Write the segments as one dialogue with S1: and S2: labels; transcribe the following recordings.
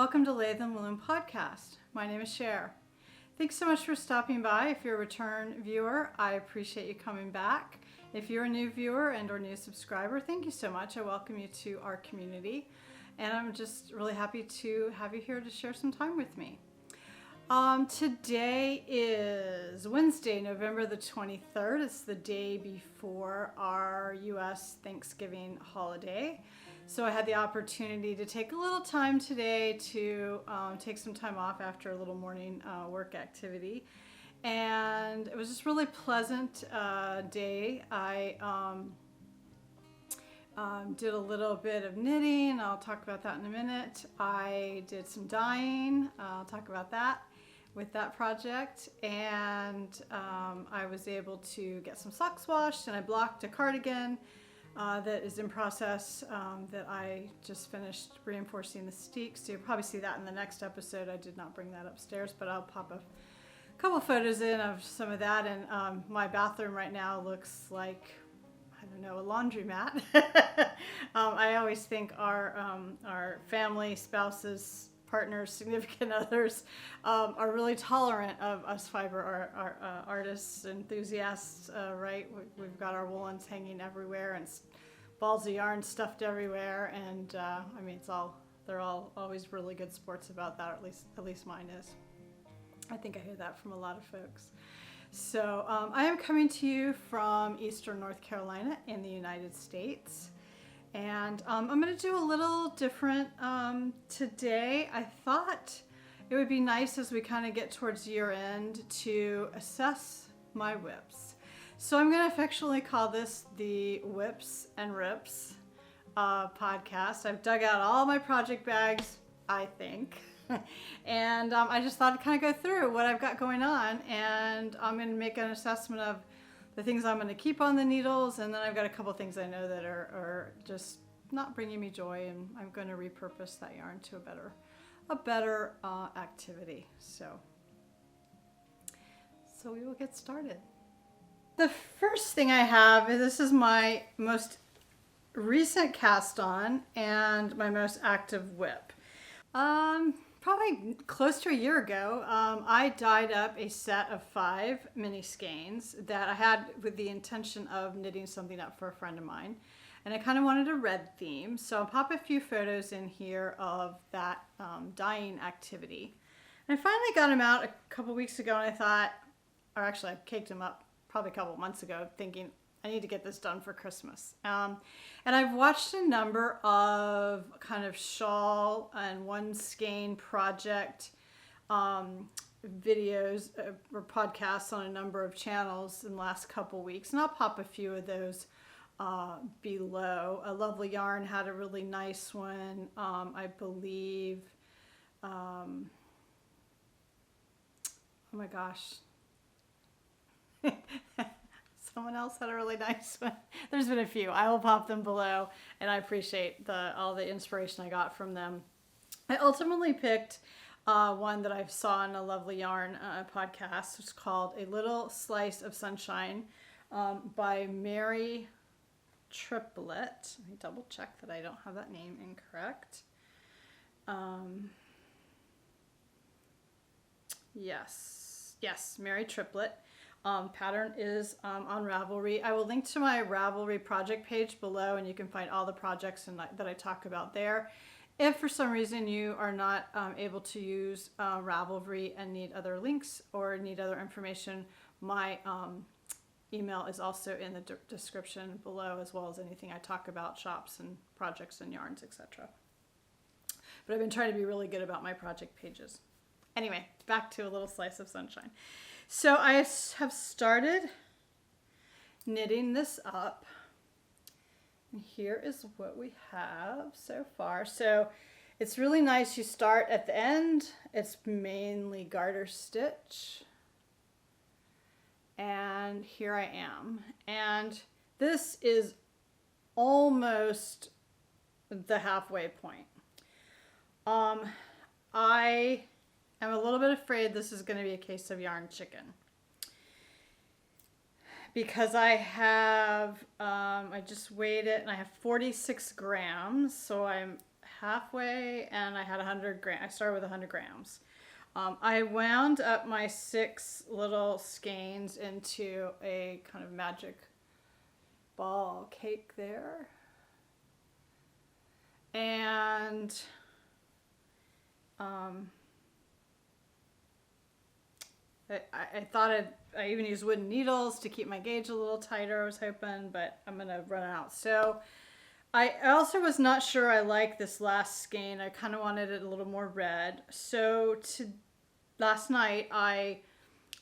S1: Welcome to Lathe and Loom Podcast. My name is Cher. Thanks so much for stopping by. If you're a return viewer, I appreciate you coming back. If you're a new viewer and or new subscriber, thank you so much. I welcome you to our community. And I'm just really happy to have you here to share some time with me. Today is Wednesday, November the 23rd. It's the day before our U.S. Thanksgiving holiday. So I had the opportunity to take a little time today to take some time off after a little morning work activity. And it was just really pleasant day. I did a little bit of knitting. I'll talk about that in a minute. I did some dyeing. I'll talk about that with that project. And I was able to get some socks washed, and I blocked a cardigan that is in process that I just finished reinforcing the steeks. So you'll probably see that in the next episode. I did not bring that upstairs, but I'll pop a couple photos in of some of that. And my bathroom right now looks like, I don't know, a laundromat. I always think our family, spouses, partners, significant others are really tolerant of us fiber artists, enthusiasts, right? We've got our woolens hanging everywhere and balls of yarn stuffed everywhere, and I mean, they're all always really good sports about that, or at least mine is. I think I hear that from a lot of folks. So I am coming to you from Eastern North Carolina in the United States. And I'm going to do a little different today. I thought it would be nice as we kind of get towards year end to assess my whips. So I'm going to affectionately call this the Whips and Rips podcast. I've dug out all my project bags, I think. And I just thought I'd kind of go through what I've got going on. And I'm going to make an assessment of the things I'm going to keep on the needles, and then I've got a couple things I know that are just not bringing me joy, and I'm going to repurpose that yarn to a better activity. So we will get started. The first thing I have is this is my most recent cast on and my most active whip. Probably close to a year ago, I dyed up a set of 5 mini skeins that I had with the intention of knitting something up for a friend of mine. And I kind of wanted a red theme. So I'll pop a few photos in here of that dyeing activity. And I finally got them out a couple weeks ago, and I thought, or actually I caked them up probably a couple months ago, thinking I need to get this done for Christmas. And I've watched a number of kind of shawl and one skein project videos or podcasts on a number of channels in the last couple weeks. And I'll pop a few of those below. A Lovely Yarn had a really nice one. I believe, oh my gosh. Someone else had a really nice one. There's been a few. I will pop them below, and I appreciate all the inspiration I got from them. I ultimately picked one that I saw on a Lovely Yarn podcast. It's called A Little Slice of Sunshine by Mary Triplett. Let me double check that I don't have that name incorrect. Yes, Mary Triplett. Pattern is on Ravelry. I will link to my Ravelry project page below, and you can find all the projects that I talk about there. If for some reason you are not able to use Ravelry and need other links or need other information, my email is also in the description below, as well as anything I talk about, shops and projects and yarns, etc. But I've been trying to be really good about my project pages. Anyway, back to A Little Slice of Sunshine. So I have started knitting this up. And here is what we have so far. So it's really nice. You start at the end. It's mainly garter stitch. And here I am. And this is almost the halfway point. I am a little bit afraid this is going to be a case of yarn chicken, because I have, I just weighed it and I have 46 grams. So I halfway, and I had 100 grams. I started with 100 grams. I wound up my 6 little skeins into a kind of magic ball cake there. And I thought I even used wooden needles to keep my gauge a little tighter, I was hoping, but I'm going to run out. So I also was not sure I liked this last skein. I kind of wanted it a little more red. So last night I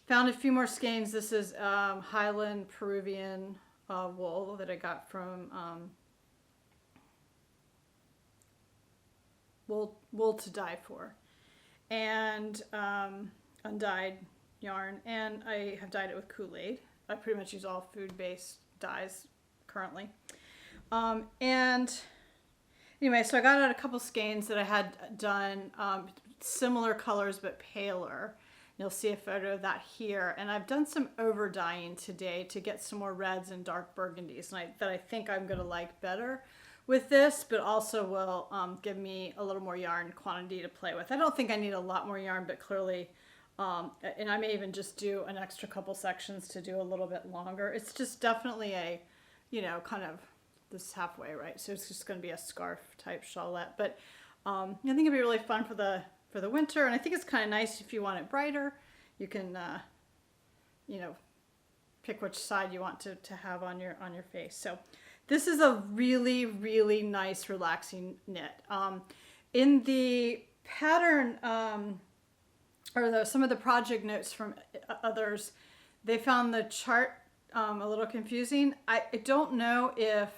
S1: found a few more skeins. This is Helen Peruvian wool that I got from Wool to Dye For. And undyed yarn, and I have dyed it with Kool-Aid. I pretty much use all food-based dyes currently. And anyway, so I got out a couple skeins that I had done similar colors but paler. You'll see a photo of that here. And I've done some over dyeing today to get some more reds and dark burgundies that I think I'm going to like better with this, but also will give me a little more yarn quantity to play with. I don't think I need a lot more yarn, but clearly, and I may even just do an extra couple sections to do a little bit longer. It's just definitely a, you know, kind of this halfway, right? So it's just going to be a scarf type shawlette, but I think it'd be really fun for the winter, and I think it's kind of nice if you want it brighter. You can, you know, pick which side you want to have on your face. So this is a really, really nice, relaxing knit. In the pattern, or some of the project notes from others, they found the chart a little confusing. I don't know if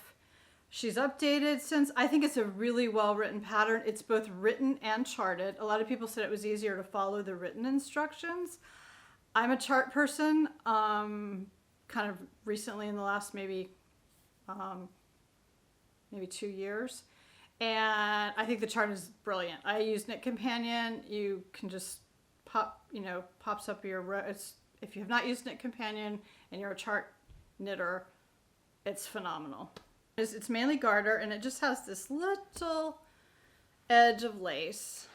S1: she's updated since. I think it's a really well-written pattern. It's both written and charted. A lot of people said it was easier to follow the written instructions. I'm a chart person, kind of recently in the last maybe 2 years. And I think the chart is brilliant. I use Knit Companion. You can just pops up your row. If you have not used Knit Companion and you're a chart knitter, it's phenomenal. It's mainly garter, and it just has this little edge of lace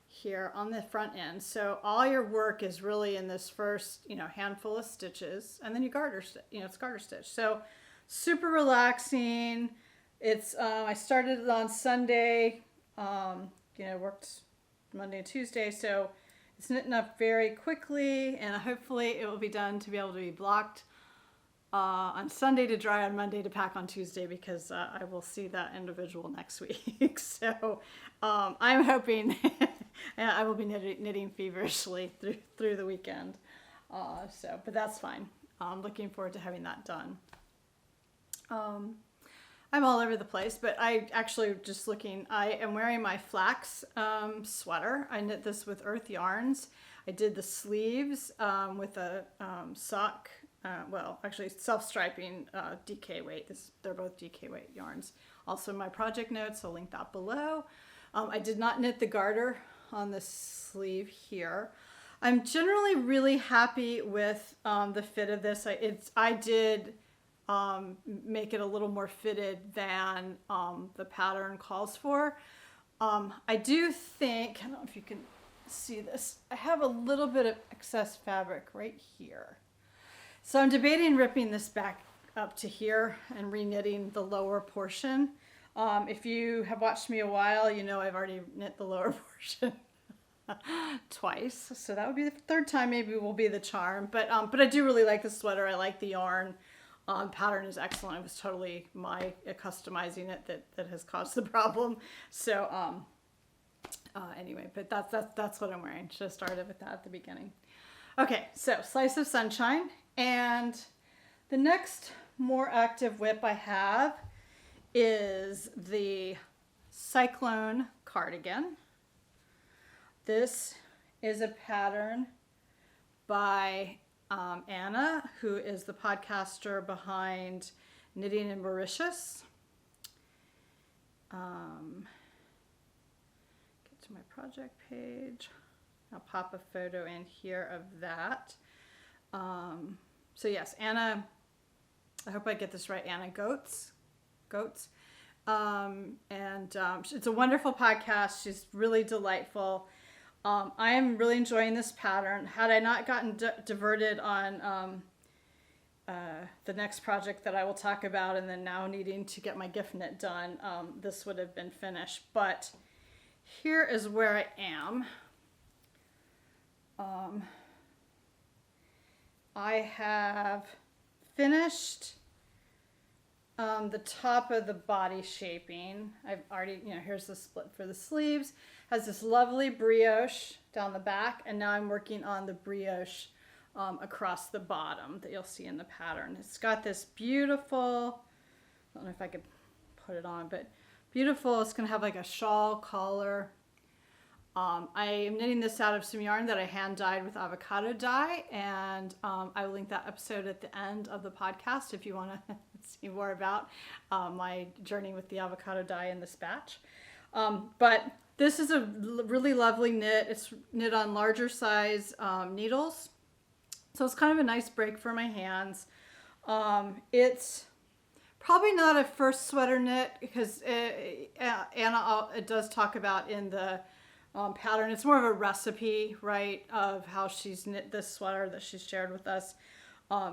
S1: here on the front end. So all your work is really in this first, handful of stitches, and then you garter, it's garter stitch. So super relaxing. It's I started it on Sunday. Worked Monday and Tuesday, so it's knitting up very quickly, and hopefully it will be done to be able to be blocked on Sunday to dry on Monday to pack on Tuesday, because I will see that individual next week. So I'm hoping I will be knitting feverishly through the weekend. But that's fine. I'm looking forward to having that done. I'm all over the place, but I actually just looking, I am wearing my flax sweater. I knit this with Earth Yarns. I did the sleeves with a sock, actually self-striping DK weight. They're both DK weight yarns. Also my project notes, I'll link that below. I did not knit the garter on the sleeve here. I'm generally really happy with the fit of this. I did make it a little more fitted than the pattern calls for. I do think, I don't know if you can see this, I have a little bit of excess fabric right here. So I'm debating ripping this back up to here and re-knitting the lower portion. If you have watched me a while, you know I've already knit the lower portion twice. So that would be the third time, maybe will be the charm. But I do really like the sweater. I like the yarn. Pattern is excellent. It was totally my customizing it that has caused the problem. So anyway, but that's what I'm wearing. Should have started with that at the beginning. Okay, so Slice of Sunshine, and the next more active whip I have is the Cyclone cardigan. This is a pattern by Anna, who is the podcaster behind Knitting in Mauritius. Get to my project page. I'll pop a photo in here of that. So yes, Anna, I hope I get this right, Anna Goetz. It's a wonderful podcast. She's really delightful. I am really enjoying this pattern. Had I not gotten diverted on the next project that I will talk about, and then now needing to get my gift knit done, this would have been finished. But here is where I am. I have finished the top of the body shaping. I've already, here's the split for the sleeves. Has this lovely brioche down the back, and now I'm working on the brioche across the bottom that you'll see in the pattern. It's got this beautiful, I don't know if I could put it on, but beautiful. It's going to have like a shawl collar. I am knitting this out of some yarn that I hand dyed with avocado dye, and I will link that episode at the end of the podcast if you want to see more about my journey with the avocado dye in this batch. But this is a really lovely knit. It's knit on larger size needles, so it's kind of a nice break for my hands. It's probably not a first sweater knit because Anna it does talk about in the pattern. It's more of a recipe, right, of how she's knit this sweater that she's shared with us.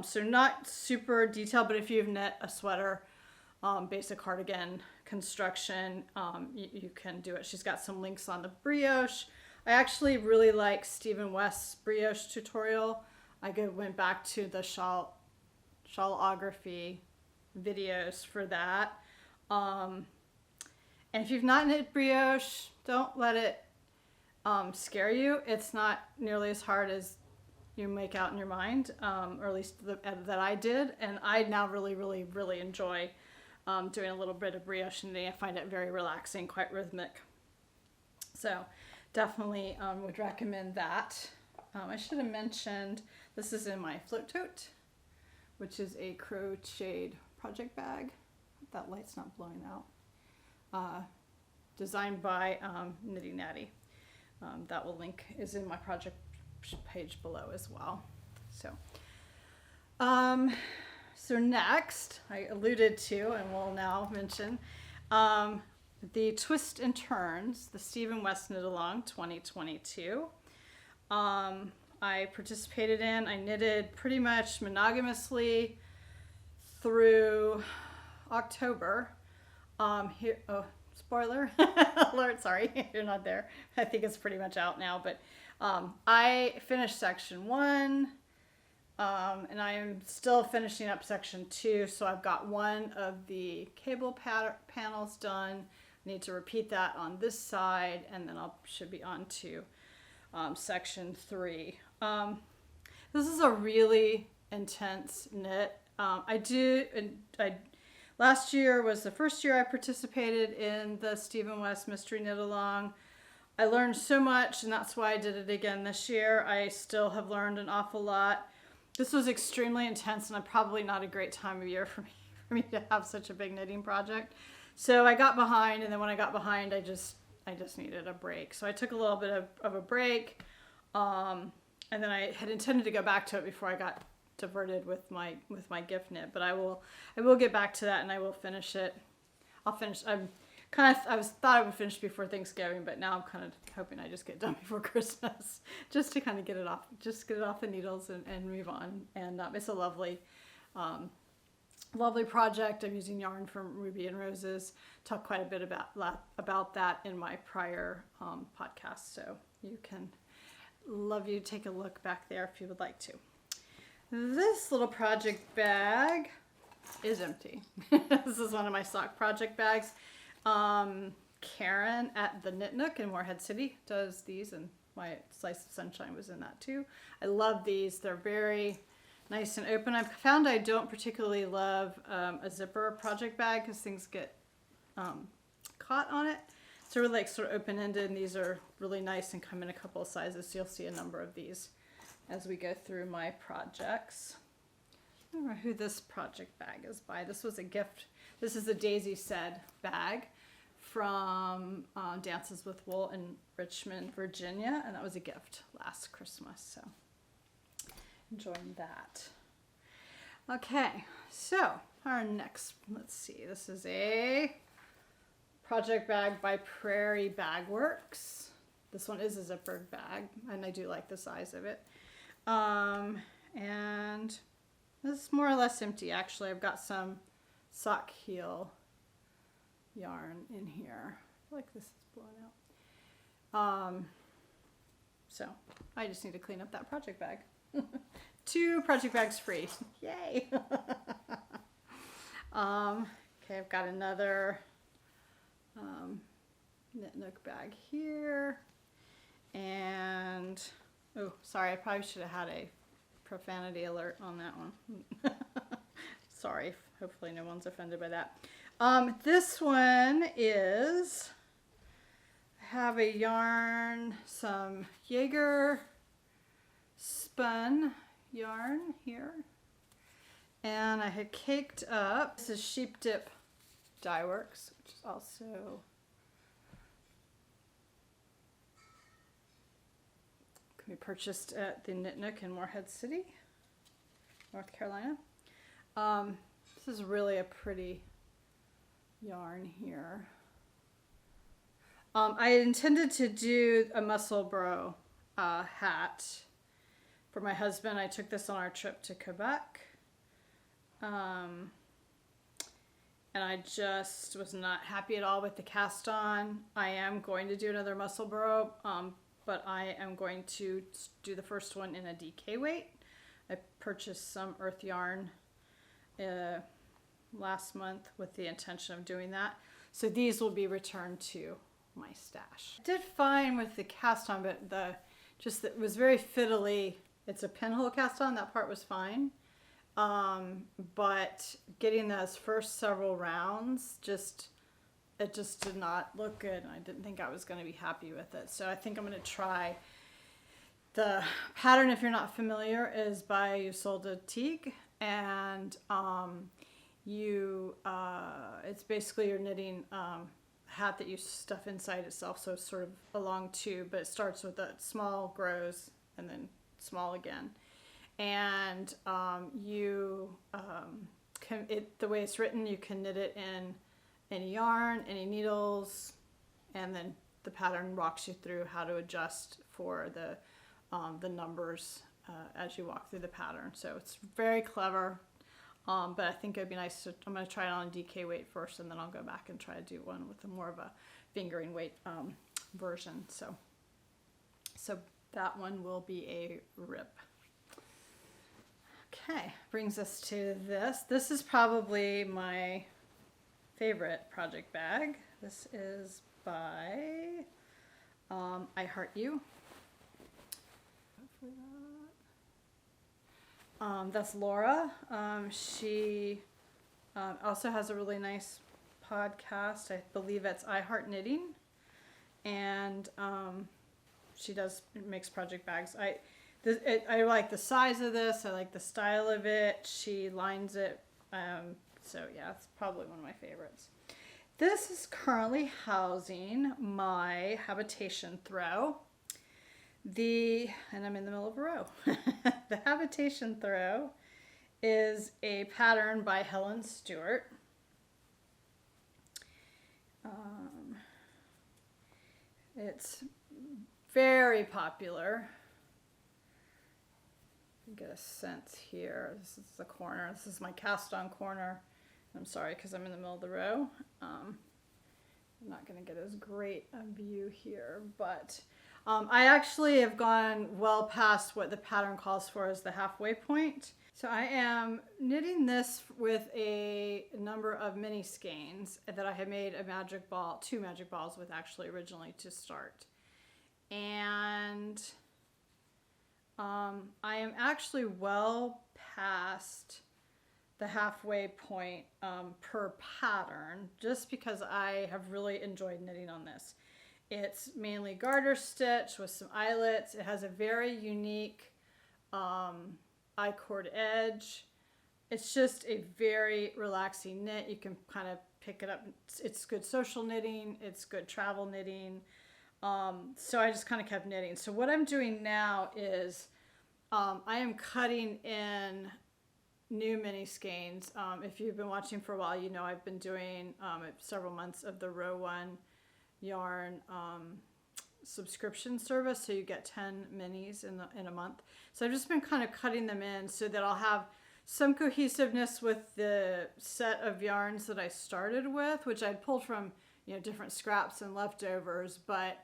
S1: So not super detailed, but if you've knit a sweater, basic cardigan construction, you can do it. She's got some links on the brioche. I actually really like Stephen West's brioche tutorial. I went back to the shawlography videos for that. And if you've not knit brioche, don't let it scare you. It's not nearly as hard as you make out in your mind, or at least that I did. And I now really, really, really enjoy doing a little bit of brioche knitting. I find it very relaxing, quite rhythmic. So definitely would recommend that. I should have mentioned this is in my float tote, which is a crocheted project bag. That light's not blowing out. Designed by Knitty Natty. That will link is in my project page below as well. So next, I alluded to, and we'll now mention, the Twist and Turns, the Stephen West Knit Along 2022. I participated in, I knitted pretty much monogamously through October. Spoiler alert, sorry, you're not there. I think it's pretty much out now, but I finished section 1, and I am still finishing up section 2, so I've got one of the cable panels done. I need to repeat that on this side, and then should be on to section 3. This is a really intense knit. Last year was the first year I participated in the Stephen West Mystery Knit Along. I learned so much, and that's why I did it again this year. I still have learned an awful lot. This was extremely intense, and probably not a great time of year for me to have such a big knitting project. So I got behind, and then when I got behind, I just needed a break. So I took a little bit of a break, and then I had intended to go back to it before I got diverted with my gift knit, but I will get back to that, and I will finish it. I'll finish. Thought I would finish before Thanksgiving, but now I'm kind of hoping I just get done before Christmas, just to kind of get it off the needles and move on. And it's a lovely project. I'm using yarn from Ruby and Roses. Talked quite a bit about that in my prior podcast, so you can take a look back there if you would like to. This little project bag is empty. This is one of my sock project bags. Karen at the Knit Nook in Morehead City does these, and my Slice of Sunshine was in that too. I love these. They're very nice and open. I've found I don't particularly love a zipper project bag because things get caught on it. So really sort of open-ended, and these are really nice and come in a couple of sizes. So you'll see a number of these as we go through my projects. I don't know who this project bag is by. This was a gift. This is a Daisy Said bag from Dances with Wool in Richmond, Virginia, and that was a gift last Christmas, so enjoying that. Okay, so our next, let's see, this is a project bag by Prairie Bag Works. This one is a zippered bag, and I do like the size of it. And this is more or less empty, actually. I've got some sock heel yarn in here. I feel like this is blown out. So I just need to clean up that project bag. 2 project bags free. Yay! Okay, I've got another Knook bag here. And, oh, sorry, I probably should have had a profanity alert on that one. Sorry, hopefully no one's offended by that. This one is, I have a yarn, some Jaeger spun yarn here. And I had caked up, this is Sheep Dip Dye Works, which is also can be purchased at the Knit Nook in Morehead City, North Carolina. This is really a pretty yarn here. I intended to do a Musselburgh hat for my husband. I took this on our trip to Quebec. And I just was not happy at all with the cast on. I am going to do another Musselburgh, but I am going to do the first one in a DK weight. I purchased some earth yarn last month with the intention of doing that. So these will be returned to my stash. I did fine with the cast on, but it was very fiddly. It's a pinhole cast on, that part was fine. But getting those first several rounds, it just did not look good. And I didn't think I was going to be happy with it. So I think I'm going to try. The pattern, if you're not familiar, is by Ysolda Teague. And it's basically you're knitting a hat that you stuff inside itself. So it's sort of a long tube, but it starts with a small, grows, and then small again. And the way it's written, you can knit it in any yarn, any needles, and then the pattern walks you through how to adjust for the numbers as you walk through the pattern. So it's very clever, but I think it'd be nice to, I'm going to try it on a DK weight first, and then I'll go back and try to do one with more of a fingering weight version. So that one will be a rip. Okay, brings us to this. This is probably my favorite project bag. This is by I Heart You. That's Laura. She also has a really nice podcast. I believe it's I Heart Knitting. And she makes project bags. I like the size of this. I like the style of it. She lines it. So yeah, it's probably one of my favorites. This is currently housing my Habitation throw. And I'm in the middle of a row. The Habitation throw is a pattern by Helen Stewart. It's very popular. Get a sense here. This is the corner. This is my cast on corner. I'm sorry because I'm in the middle of the row. I'm not going to get as great a view here, but I actually have gone well past what the pattern calls for as the halfway point. So I am knitting this with a number of mini skeins that I had made a magic ball, 2 magic balls with actually originally to start. And I am actually well past the halfway point per pattern, just because I have really enjoyed knitting on this. It's mainly garter stitch with some eyelets. It has a very unique I-cord edge. It's just a very relaxing knit. You can kind of pick it up. It's good social knitting. It's good travel knitting. So I just kind of kept knitting. So what I'm doing now is I am cutting in new mini skeins. If you've been watching for a while, you know I've been doing several months of the Row One yarn subscription service, so you get 10 minis in a month. So I've just been kind of cutting them in so that I'll have some cohesiveness with the set of yarns that I started with, which I'd pulled from, you know, different scraps and leftovers, but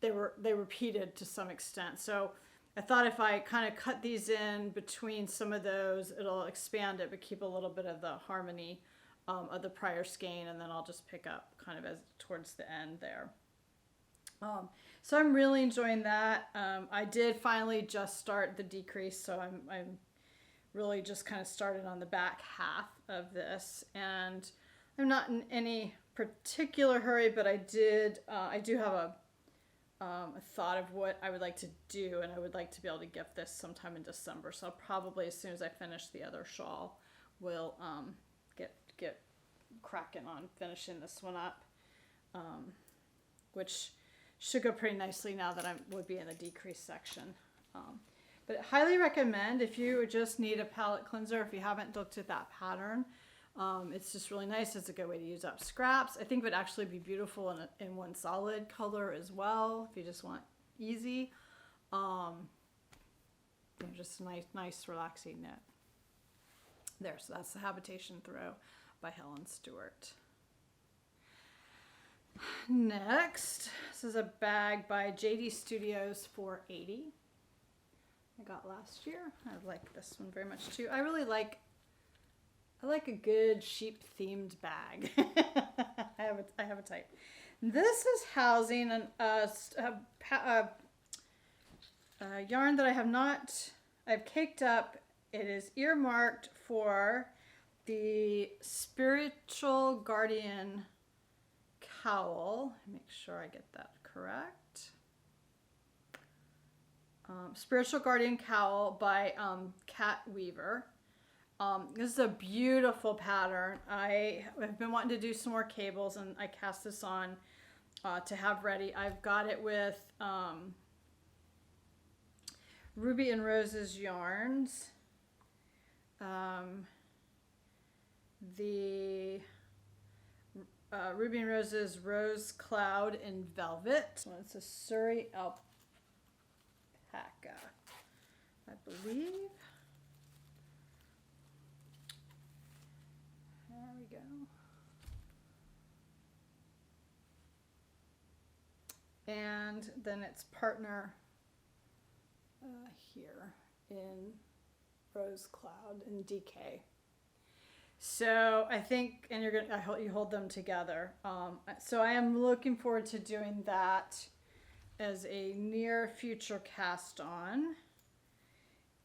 S1: they repeated to some extent. So I thought if I kind of cut these in between some of those, it'll expand it, but keep a little bit of the harmony of the prior skein, and then I'll just pick up kind of as towards the end there. So I'm really enjoying that. I did finally just start the decrease, so I'm really just kind of started on the back half of this, and I'm not in any particular hurry, but I do have a thought of what I would like to do, and I would like to be able to gift this sometime in December. So I'll probably, as soon as I finish the other shawl, will get cracking on finishing this one up, which should go pretty nicely now that I would be in the decrease section. But highly recommend if you just need a palette cleanser, if you haven't looked at that pattern. It's just really nice. It's a good way to use up scraps. I think it would actually be beautiful in one solid color as well, if you just want easy. Just nice relaxing knit. There, so that's the Habitation Throw by Helen Stewart. Next, this is a bag by JD Studios 480. I got last year. I like this one very much too. I like a good sheep themed bag. I have a type. This is housing a yarn that I've caked up. It is earmarked for the Spiritual Guardian Cowl. Make sure I get that correct. Spiritual Guardian Cowl by Katt Weaver. This is a beautiful pattern. I have been wanting to do some more cables, and I cast this on to have ready. I've got it with Ruby and Rose's yarns. The Ruby and Rose's Rose Cloud in Velvet. So it's a Surrey alpaca, I believe. There we go. And then its partner here in Rose Cloud in DK. So I think, and you hold them together. So I am looking forward to doing that as a near future cast on.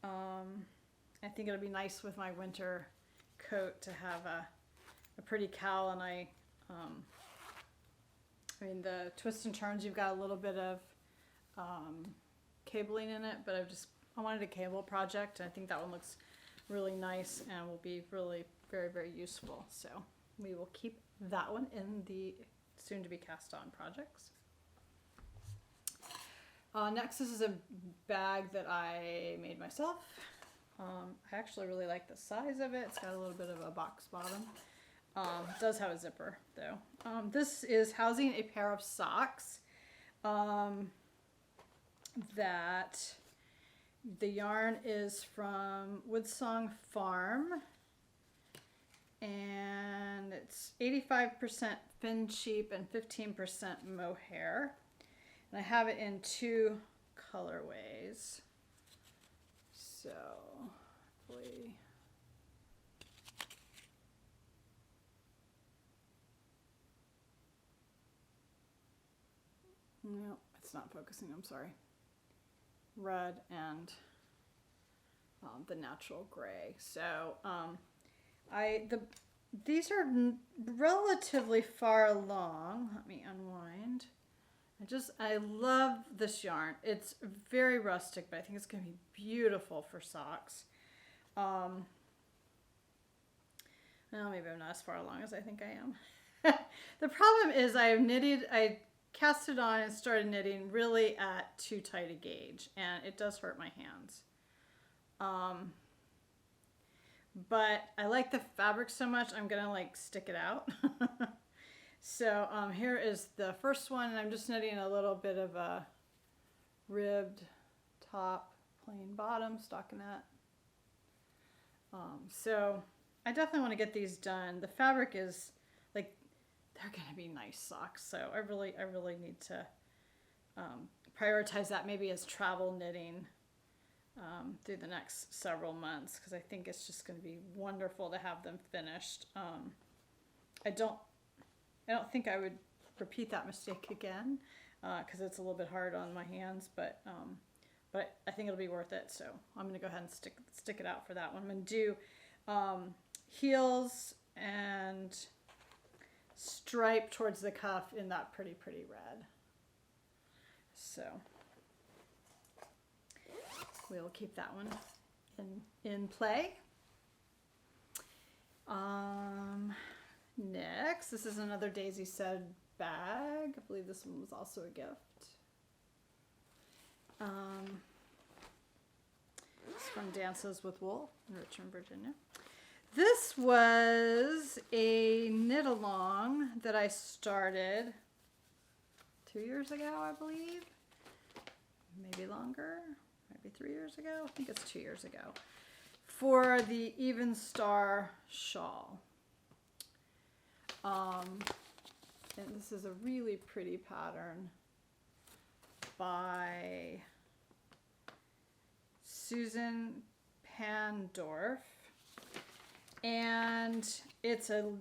S1: I think it'll be nice with my winter coat to have a pretty cowl, and I mean the twists and turns, you've got a little bit of cabling in it, but I wanted a cable project, and I think that one looks really nice and will be really very, very useful. So we will keep that one in the soon to be cast on projects. Next, this is a bag that I made myself. I actually really like the size of it. It's got a little bit of a box bottom. It does have a zipper though. This is housing a pair of socks that the yarn is from Woodsong Farm, and it's 85% fin sheep and 15% mohair. And I have it in 2 colorways. So, hopefully. No, it's not focusing, I'm sorry. Red and the natural gray. So, these are relatively far along. Let me unwind. I love this yarn. It's very rustic, but I think it's going to be beautiful for socks. Well, maybe I'm not as far along as I think I am. The problem is I cast it on and started knitting really at too tight a gauge, and it does hurt my hands. but I like the fabric so much, I'm gonna like stick it out. So here is the first one, and I'm just knitting a little bit of a ribbed top, plain bottom, stockinette. So I definitely want to get these done. The fabric is like, they're gonna be nice socks, so I really need to prioritize that maybe as travel knitting through the next several months, because I think it's just going to be wonderful to have them finished. I don't think I would repeat that mistake again, because it's a little bit hard on my hands, but I think it'll be worth it. So I'm going to go ahead and stick it out for that one. I'm going to do heels and stripe towards the cuff in that pretty red. So we'll keep that one in play. Next, this is another Daisy Said bag. I believe this one was also a gift. It's from Dances with Wool in Richmond, Virginia. This was a knit along that I started 2 years ago, I believe. Maybe longer, maybe 3 years ago. I think it's 2 years ago. For the Evenstar shawl. And this is a really pretty pattern by Susan Pandorf. And it's a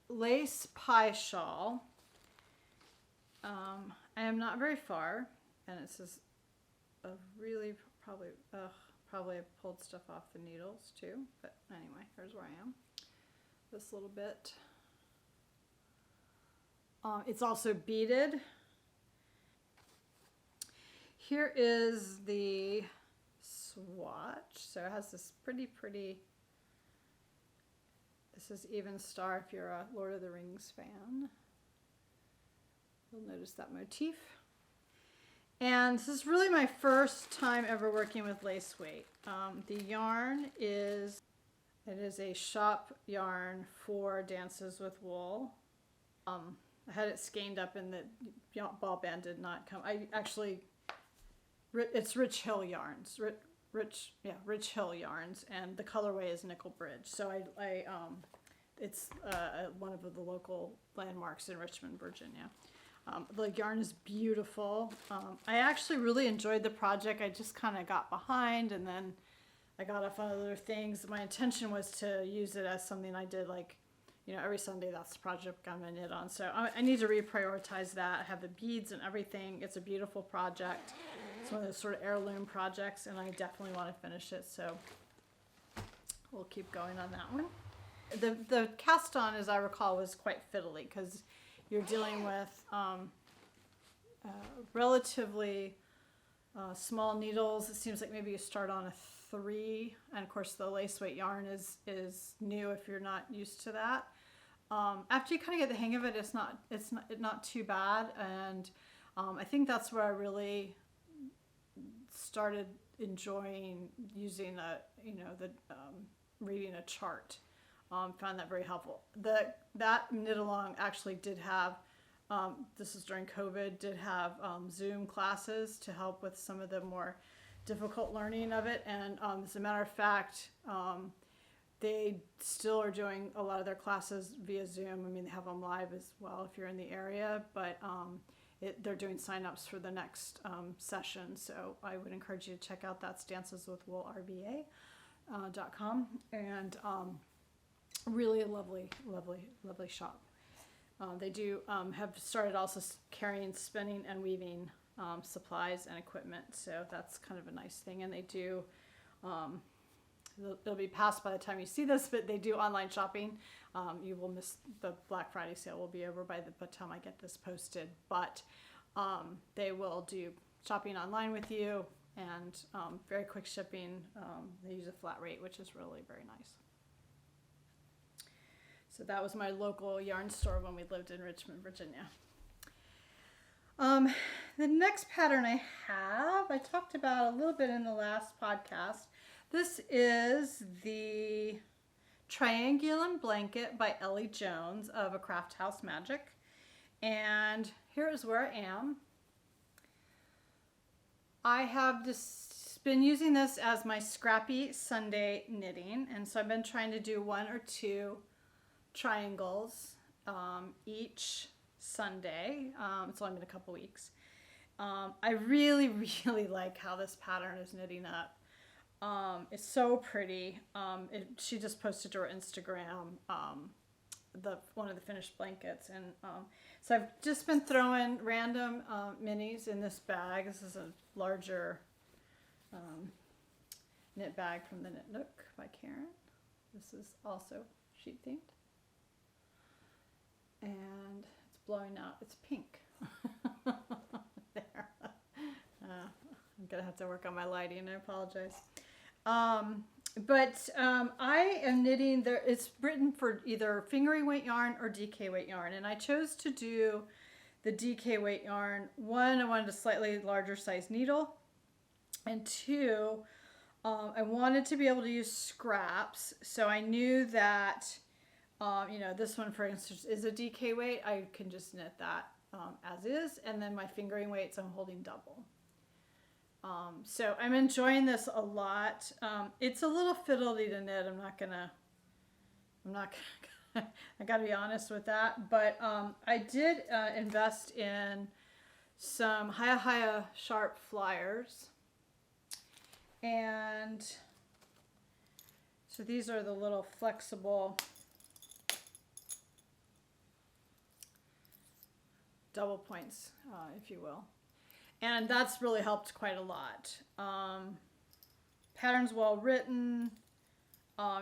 S1: lace pie shawl. I am not very far, and it says a really probably I pulled stuff off the needles too, but anyway, here's where I am. This little bit. It's also beaded. Here is the swatch. So it has this pretty. This is Evenstar if you're a Lord of the Rings fan. You'll notice that motif. And this is really my first time ever working with lace weight. The yarn is a shop yarn for Dances with Wool. I had it skeined up and the ball band did not come. It's Rich Hill yarns. Rich Hill yarns, and the colorway is Nickel Bridge. So it's one of the local landmarks in Richmond, Virginia. The yarn is beautiful. I actually really enjoyed the project. I just kind of got behind, and then I got off on other things. My intention was to use it as something I did, like, every Sunday. That's the project I'm going to knit on. So I need to reprioritize that. I have the beads and everything. It's a beautiful project. It's one of those sort of heirloom projects, and I definitely want to finish it. So we'll keep going on that one. The cast on, as I recall, was quite fiddly because you're dealing with relatively small needles. It seems like maybe you start on a 3, and of course the lace weight yarn is new if you're not used to that. After you kind of get the hang of it, it's not too bad, and I think that's where I really started enjoying using reading a chart. Found that very helpful. That knit along actually did have, this is during COVID, did have Zoom classes to help with some of the more difficult learning of it. And as a matter of fact, they still are doing a lot of their classes via Zoom. I mean, they have them live as well if you're in the area, but they're doing signups for the next session. So I would encourage you to check out that's danceswithwoolrba.com. And really a lovely shop. They do have started also carrying spinning and weaving supplies and equipment, so that's kind of a nice thing. And they do, it'll be past by the time you see this, but they do online shopping. You will miss the Black Friday sale, will be over by the time I get this posted, but they will do shopping online with you, and very quick shipping. They use a flat rate, which is really very nice. So that was my local yarn store when we lived in Richmond, Virginia. The next pattern I talked about a little bit in the last podcast. This is the Triangulum blanket by Ellie Jones of A Craft House Magic. And here is where I am. I have been using this as my scrappy Sunday knitting, and so I've been trying to do 1 or 2 triangles each Sunday. It's only been a couple weeks. I really, really like how this pattern is knitting up. It's so pretty. She just posted to her Instagram one of the finished blankets, and so I've just been throwing random minis in this bag. This is a larger knit bag from the Knit Knook by Karen. This is also sheet themed, and it's blowing out. It's pink. There. I'm gonna have to work on my lighting. I apologize. I am knitting there. It's written for either fingering weight yarn or DK weight yarn, and I chose to do the DK weight yarn. 1, I wanted a slightly larger size needle, and 2, I wanted to be able to use scraps. So I knew that, you know, this one, for instance, is a DK weight. I can just knit that as is, and then my fingering weights I'm holding double. So I'm enjoying this a lot. It's a little fiddly to knit. I gotta be honest with that. But I did invest in some Haya sharp flyers. And so these are the little flexible double points, if you will. And that's really helped quite a lot. Pattern's well written.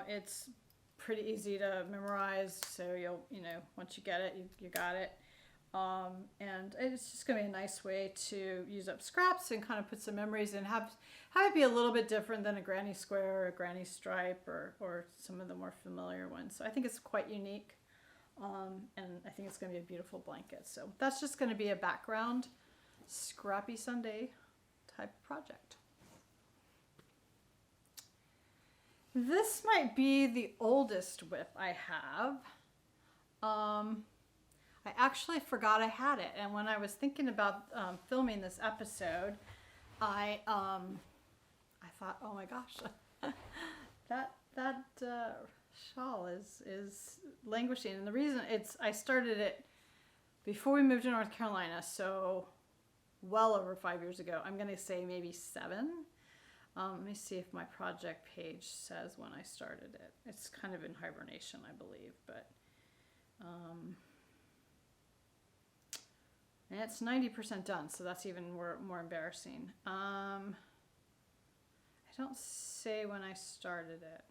S1: It's pretty easy to memorize, so you know, once you get it, you got it. And it's just gonna be a nice way to use up scraps and kind of put some memories and have it be a little bit different than a granny square or a granny stripe or some of the more familiar ones. So I think it's quite unique. And I think it's gonna be a beautiful blanket. So that's just gonna be a background scrappy Sunday type project. This might be the oldest whip I have. I actually forgot I had it, and when I was thinking about filming this episode, I thought, oh my gosh, that shawl is languishing, and the reason I started it before we moved to North Carolina, so well over 5 years ago. I'm gonna say maybe 7. Let me see if my project page says when I started it. It's kind of in hibernation, I believe, but and it's 90% done, so that's even more embarrassing. I don't say when I started it,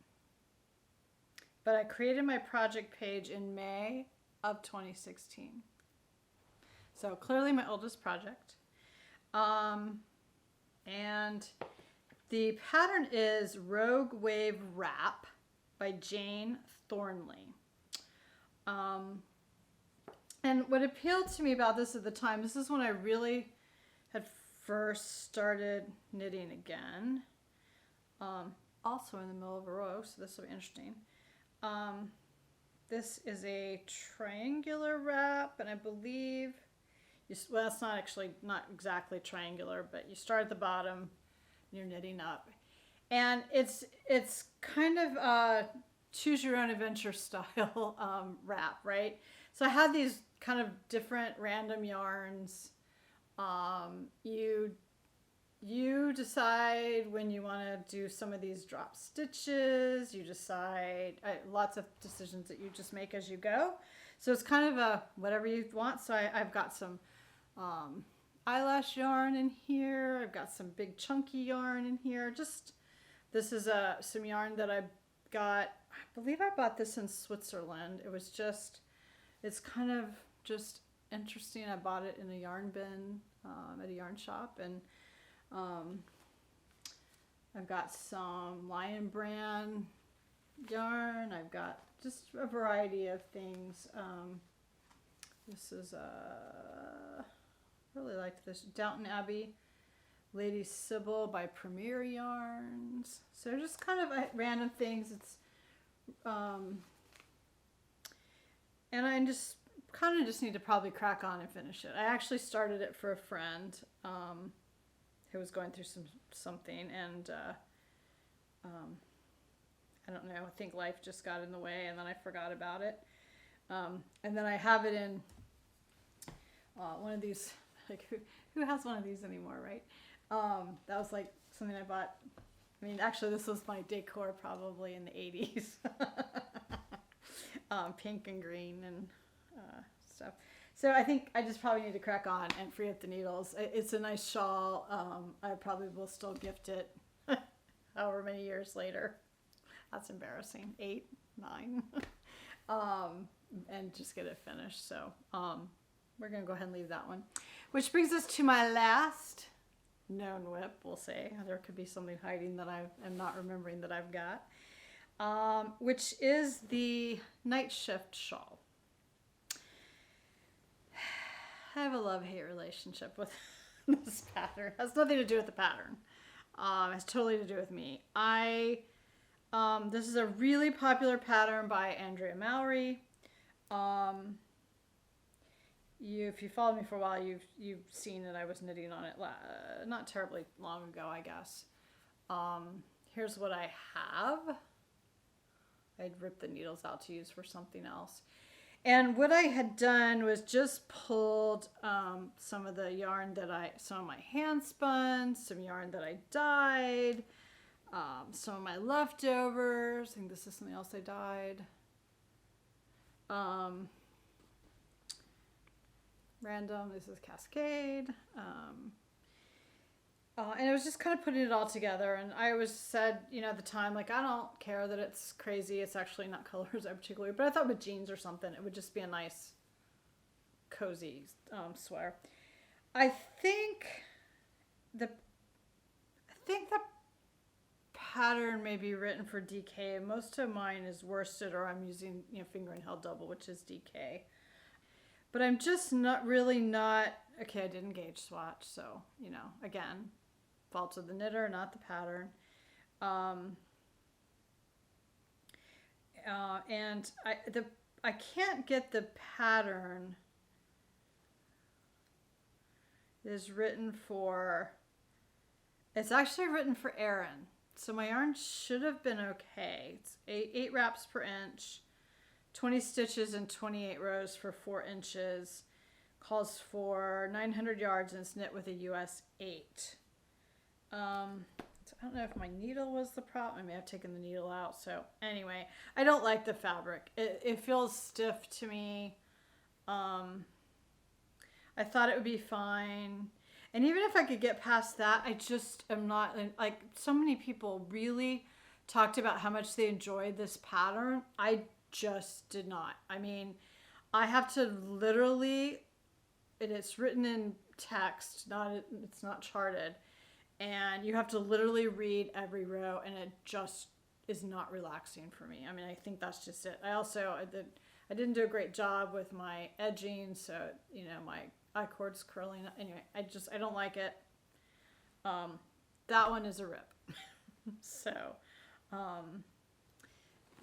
S1: but I created my project page in May of 2016. So clearly my oldest project. And the pattern is Rogue Wave Wrap by Jane Thornley. And what appealed to me about this at the time, this is when I really had first started knitting again. Also in the middle of a row, so this will be interesting. This is a triangular wrap, and I believe, well, it's not exactly triangular, but you start at the bottom and you're knitting up. And it's kind of a choose your own adventure style wrap, right? So I had these kind of different random yarns. You decide when you want to do some of these drop stitches. You decide, lots of decisions that you just make as you go. So it's kind of a whatever you want. So I've got some eyelash yarn in here. I've got some big chunky yarn in here. This is some yarn that I got, I believe I bought this in Switzerland. It's kind of just interesting. I bought it in a yarn bin at a yarn shop, and I've got some Lion Brand yarn. I've got just a variety of things. This is really liked this Downton Abbey Lady Sybil by Premier Yarns. So just kind of random things. It's And I just kind of just need to probably crack on and finish it. I actually started it for a friend who was going through something, and I don't know, I think life just got in the way, and then I forgot about it. And then I have it in one of these, like, who has one of these anymore, right? That was like something I bought. I mean, actually, this was my decor probably in the 80s. Pink and green and stuff. So I think I just probably need to crack on and free up the needles. It's a nice shawl. I probably will still gift it however many years later. That's embarrassing. 8, 9. And just get it finished. So we're going to go ahead and leave that one. Which brings us to my last known whip, we'll say. There could be something hiding that I am not remembering that I've got. Which is the Nightshift shawl. I have a love-hate relationship with this pattern. It has nothing to do with the pattern. It has totally to do with me. This is a really popular pattern by Andrea Mowry. If you followed me for a while, you've seen that I was knitting on it not terribly long ago, I guess. Here's what I have. I'd ripped the needles out to use for something else. And what I had done was just pulled some of the yarn some of my hand spun, some yarn that I dyed, some of my leftovers. I think this is something else I dyed. Random, this is Cascade. And it was just kind of putting it all together. And I always said, at the time, like, I don't care that it's crazy. It's actually not colors I particularly, but I thought with jeans or something, it would just be a nice, cozy sweater. I think the pattern may be written for DK. Most of mine is worsted, or I'm using, finger and held double, which is DK. But I'm just okay, I didn't gauge swatch, so, again, fault of the knitter, not the pattern. And I can't get the pattern it's actually written for Erin. So my yarn should have been okay. It's 8 wraps per inch, 20 stitches and 28 rows for 4 inches. Calls for 900 yards and it's knit with a US 8. So I don't know if my needle was the problem. I may have taken the needle out. So anyway, I don't like the fabric. It feels stiff to me. I thought it would be fine. And even if I could get past that, I just am not, like, so many people really talked about how much they enjoyed this pattern. I just did not. I mean, I have to literally, it's written in text, it's not charted, and you have to literally read every row, and it just is not relaxing for me. I mean, I think that's just it. I didn't do a great job with my edging, so, my I-cord's curling. Anyway, I don't like it. That one is a rip. So,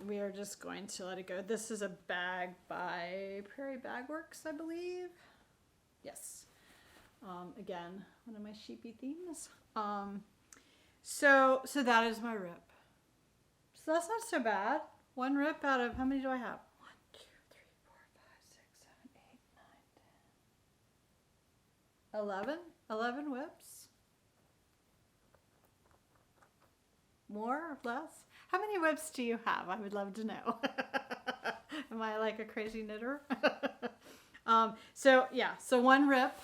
S1: we are just going to let it go. This is a bag by Prairie Bag Works, I believe. Yes. Again, one of my sheepy themes. So that is my rip. So that's not so bad. One rip out of, how many do I have? 1, 2, 3, 4, 5, 6, 7, 8, 9, 10. 11 whips. More or less? How many whips do you have? I would love to know. Am I like a crazy knitter? So one rip.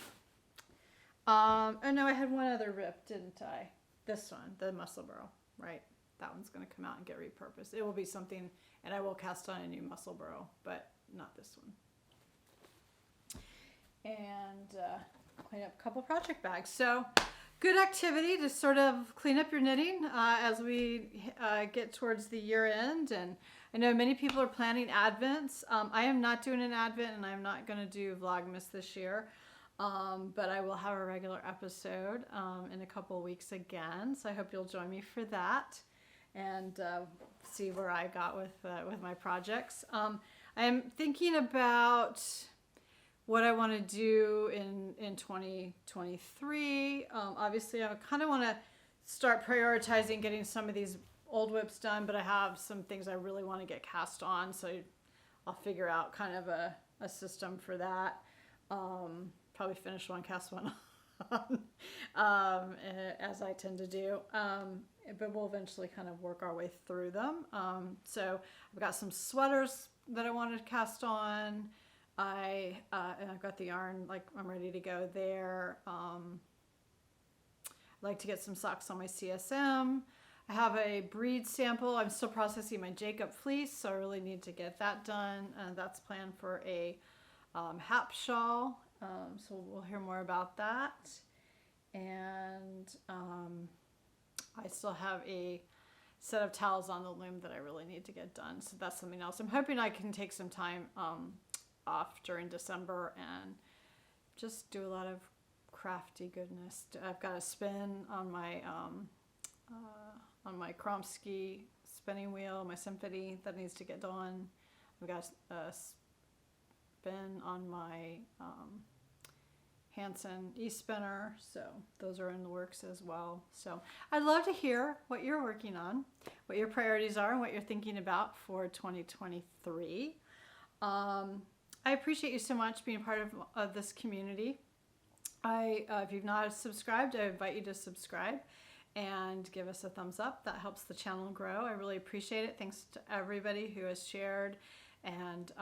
S1: Oh no, I had one other rip, didn't I? This one, the Musselburgh, right? That one's going to come out and get repurposed. It will be something, and I will cast on a new Musselburgh, but not this one. And clean up a couple project bags. So good activity to sort of clean up your knitting as we get towards the year end. And I know many people are planning Advents. I am not doing an Advent, and I'm not going to do Vlogmas this year. But I will have a regular episode in a couple weeks again. So I hope you'll join me for that. and see where I got with my projects. I'm thinking about what I want to do in 2023. Obviously, I kind of want to start prioritizing getting some of these old whips done, but I have some things I really want to get cast on, so I'll figure out kind of a system for that. Probably finish one, cast one on, as I tend to do. But we'll eventually kind of work our way through them. So I've got some sweaters that I wanted to cast on. And I've got the yarn, like I'm ready to go there. I'd like to get some socks on my CSM. I have a breed sample. I'm still processing my Jacob fleece, so I really need to get that done. That's planned for a Hap shawl, so we'll hear more about that. And I still have a set of towels on the loom that I really need to get done, so that's something else. I'm hoping I can take some time off during December and just do a lot of crafty goodness. I've got a spin on my Kromsky spinning wheel, my Symphony, that needs to get done. I've got a spin on my Hanson e-spinner, so those are in the works as well. So I'd love to hear what you're working on, what your priorities are, and what you're thinking about for 2023. I appreciate you so much being part of this community. If you've not subscribed, I invite you to subscribe and give us a thumbs up. That helps the channel grow. I really appreciate it. Thanks to everybody who has shared and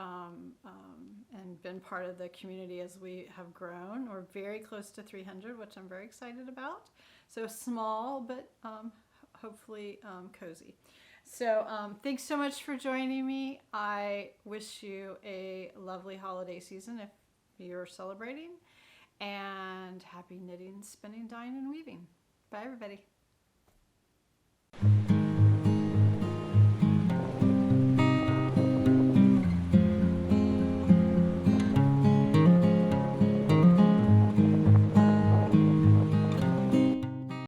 S1: been part of the community as we have grown. We're very close to 300, which I'm very excited about. So small, but hopefully cozy. So thanks so much for joining me. I wish you a lovely holiday season if you're celebrating, and happy knitting, spinning, dyeing, and weaving. Bye, everybody.